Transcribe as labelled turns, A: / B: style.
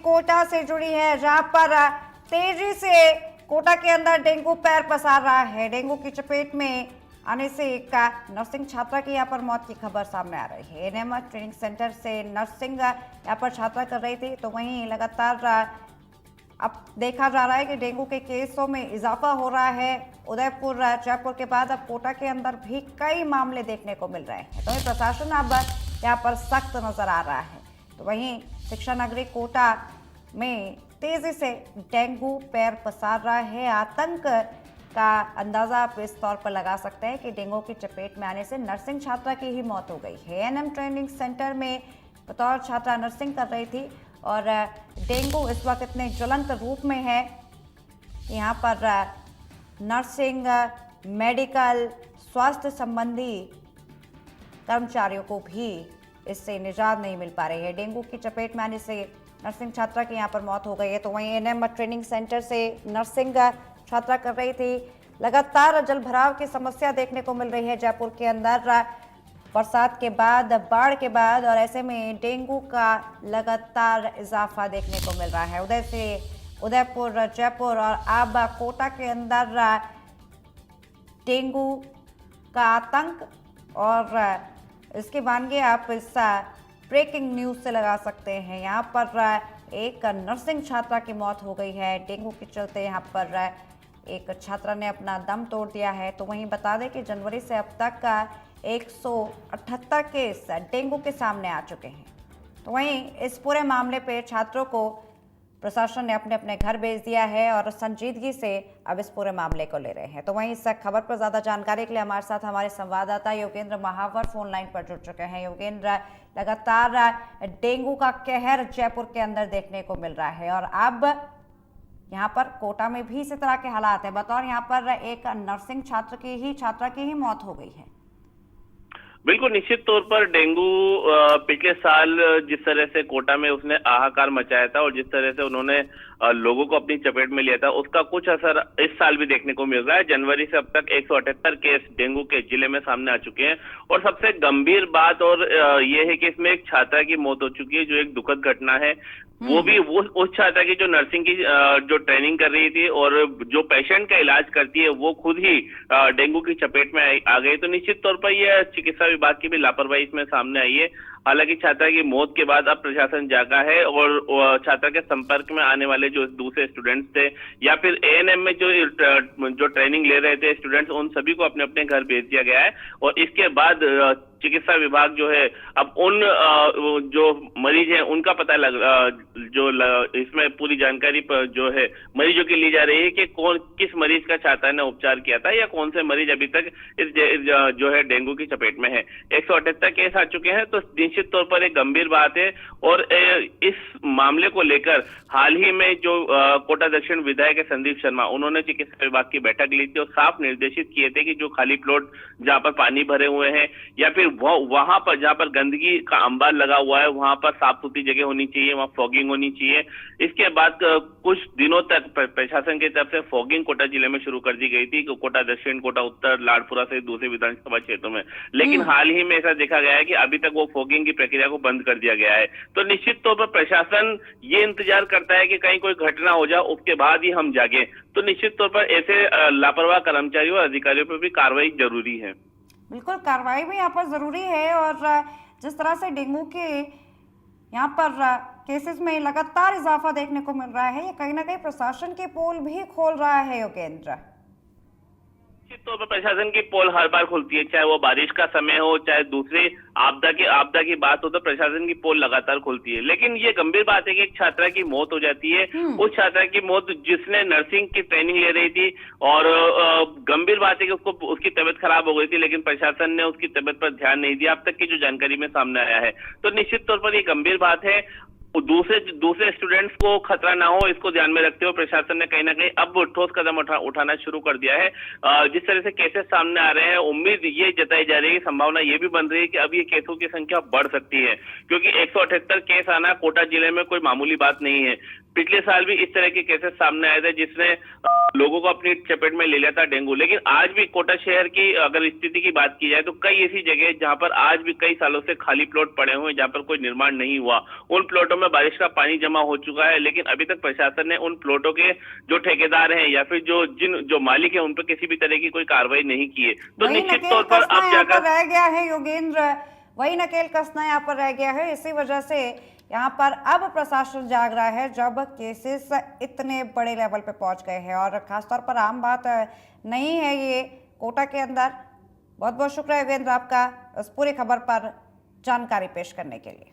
A: कोटा से जुड़ी है, जहां पर तेजी से कोटा के अंदर डेंगू पैर पसार रहा है। डेंगू की चपेट में आने से एक नर्सिंग छात्रा की यहाँ पर मौत की खबर सामने आ रही है। एएनएम ट्रेनिंग सेंटर से नर्सिंग यहाँ पर छात्रा कर रही थी, तो वहीं लगातार अब देखा जा रहा है कि डेंगू के केसों में इजाफा हो रहा है। उदयपुर जयपुर के बाद अब कोटा के अंदर भी कई मामले देखने को मिल रहे हैं, तो वहीं प्रशासन अब यहाँ पर सख्त नजर आ रहा है। तो वहीं शिक्षा नगरी कोटा में तेजी से डेंगू पैर पसार रहा है। आतंक का अंदाजा आप इस तौर पर लगा सकते हैं कि डेंगू की चपेट में आने से नर्सिंग छात्रा की ही मौत हो गई है। एएनएम ट्रेनिंग सेंटर में बतौर छात्रा नर्सिंग कर रही थी और डेंगू इस वक्त इतने ज्वलंत रूप में है कि यहाँ पर नर्सिंग, मेडिकल, स्वास्थ्य संबंधी कर्मचारियों को भी इससे निजात नहीं मिल पा रही है। डेंगू की चपेट में आने से नर्सिंग छात्रा की यहाँ पर मौत हो गई है। तो वहीं एएनएम ट्रेनिंग सेंटर से नर्सिंग छात्रा कर रही थी। लगातार जल भराव की समस्या देखने को मिल रही है जयपुर के अंदर, बरसात के बाद, बाढ़ के बाद, और ऐसे में डेंगू का लगातार इजाफा देखने को मिल रहा है। उदयपुर, जयपुर और अब कोटा के अंदर डेंगू का आतंक, और इसकी वानगी आप इस ब्रेकिंग न्यूज से लगा सकते हैं। यहाँ पर एक नर्सिंग छात्रा की मौत हो गई है डेंगू के चलते। यहाँ पर एक छात्रा ने अपना दम तोड़ दिया है। तो वहीं बता दें कि जनवरी से अब तक 178 केस डेंगू के सामने आ चुके हैं। तो वहीं इस पूरे मामले पे छात्रों को प्रशासन ने अपने अपने घर भेज दिया है और संजीदगी से अब इस पूरे मामले को ले रहे हैं। तो वहीं इस खबर पर ज्यादा जानकारी के लिए हमारे साथ हमारे संवाददाता योगेंद्र महावर फोन लाइन पर जुड़ चुके हैं। योगेंद्र, लगातार डेंगू का कहर जयपुर के अंदर देखने को मिल रहा है और अब यहाँ पर कोटा में भी इसी तरह के हालात है। बतौर यहाँ पर एक नर्सिंग छात्रा की ही मौत हो गई है।
B: बिल्कुल, निश्चित तौर पर डेंगू पिछले साल जिस तरह से कोटा में उसने हाहाकार मचाया था और जिस तरह से उन्होंने लोगों को अपनी चपेट में लिया था, उसका कुछ असर इस साल भी देखने को मिल रहा है। जनवरी से अब तक 178 केस डेंगू के जिले में सामने आ चुके हैं और सबसे गंभीर बात और ये है कि इसमें एक छात्रा की मौत हो चुकी है, जो एक दुखद घटना है। वो भी उस छात्रा की जो नर्सिंग की जो ट्रेनिंग कर रही थी और जो पेशेंट का इलाज करती है, वो खुद ही डेंगू की चपेट में आ गई। तो निश्चित तौर पर यह चिकित्सा विभाग की भी लापरवाही इसमें सामने आई है। हालांकि छात्रा की मौत के बाद अब प्रशासन जागा है और छात्रा के संपर्क में आने वाले जो दूसरे स्टूडेंट्स थे या फिर एएनएम में जो ट्रेनिंग ले रहे थे स्टूडेंट्स, उन सभी को अपने अपने घर भेज दिया गया है। और इसके बाद चिकित्सा विभाग जो है अब उन जो मरीज हैं उनका पता इसमें पूरी जानकारी पर जो है मरीजों की ली जा रही है कि किस मरीज का छात्रा ने उपचार किया था या कौन से मरीज अभी तक इस जो है डेंगू की चपेट में है। 178 केस आ चुके हैं, तो निश्चित तौर पर एक गंभीर बात है। और इस मामले को लेकर हाल ही में जो कोटा दक्षिण विधायक है संदीप शर्मा, उन्होंने चिकित्सा विभाग की बैठक ली थी और साफ निर्देशित किए थे कि जो खाली प्लॉट जहां पर पानी भरे हुए हैं या फिर वहां पर जहां पर गंदगी का अंबार लगा हुआ है, वहां पर साफ सुथरी जगह होनी चाहिए, वहां फॉगिंग होनी चाहिए। इसके बाद कुछ दिनों तक प्रशासन की तरफ से फॉगिंग कोटा जिले में शुरू कर दी गई थी, कोटा दक्षिण, कोटा उत्तर, लाडपुरा सहित दूसरे विधानसभा क्षेत्रों में। लेकिन हाल ही में ऐसा देखा गया है कि अभी तक वो फॉगिंग की प्रक्रिया को बंद कर दिया गया है। तो निश्चित तौर पर प्रशासन ये इंतजार करता है कि कहीं कोई घटना हो जाए, उसके बाद ही हम जागे। तो निश्चित तौर पर ऐसे लापरवाह कर्मचारियों और अधिकारियों पर भी कार्रवाई जरूरी है।
A: बिल्कुल, कार्रवाई भी यहाँ पर जरूरी है। और जिस तरह से डेंगू के यहाँ पर केसेस में लगातार इजाफा देखने को मिल रहा है, ये कहीं ना कहीं प्रशासन की पोल भी खोल रहा है योगेंद्र।
B: निश्चित तौर पर प्रशासन की पोल हर बार खुलती है, चाहे वो बारिश का समय हो, चाहे दूसरे आपदा की बात हो, तो प्रशासन की पोल लगातार खुलती है। लेकिन ये गंभीर बात है कि एक छात्रा की मौत हो जाती है, उस छात्रा की मौत जिसने नर्सिंग की ट्रेनिंग ले रही थी। और गंभीर बात है कि उसकी तबीयत खराब हो गई थी, लेकिन प्रशासन ने उसकी तबीयत पर ध्यान नहीं दिया, अब तक की जो जानकारी में सामने आया है। तो निश्चित तौर पर ये गंभीर बात है। दूसरे स्टूडेंट्स को खतरा ना हो, इसको ध्यान में रखते हुए प्रशासन ने कहीं ना कहीं अब ठोस कदम उठाना शुरू कर दिया है। जिस तरह से केसेस सामने आ रहे हैं, उम्मीद ये जताई जा रही है, संभावना ये भी बन रही है कि अब ये केसों की संख्या बढ़ सकती है, क्योंकि 178 केस आना कोटा जिले में कोई मामूली बात नहीं है। पिछले साल भी इस तरह के केसेस सामने आए थे जिसने लोगों को अपनी चपेट में ले लिया था डेंगू। लेकिन आज भी कोटा शहर की अगर स्थिति की बात की जाए तो कई ऐसी जगह जहां पर आज भी कई सालों से खाली प्लॉट पड़े हुए हैं, जहां पर कोई निर्माण नहीं हुआ। उन प्लॉटों में बारिश का पानी जमा हो चुका है, लेकिन अभी तक प्रशासन ने उन प्लॉटों के जो ठेकेदार हैं या फिर जो मालिक है उन पर किसी भी तरह की कोई कार्रवाई नहीं की है। तो
A: वही
B: निश्चित
A: नकेल
B: तौर पर
A: कसना
B: अब
A: यहाँ पर
B: जाकर
A: रह गया है योगेंद्र, वही नकेल कसना यहाँ पर रह गया है। इसी वजह से यहाँ पर अब प्रशासन जाग रहा है जब केसेस इतने बड़े लेवल पे पहुंच गए हैं, और खासतौर पर आम बात नहीं है ये कोटा के अंदर। बहुत बहुत शुक्रिया योगेंद्र आपका इस पूरी खबर पर जानकारी पेश करने के लिए।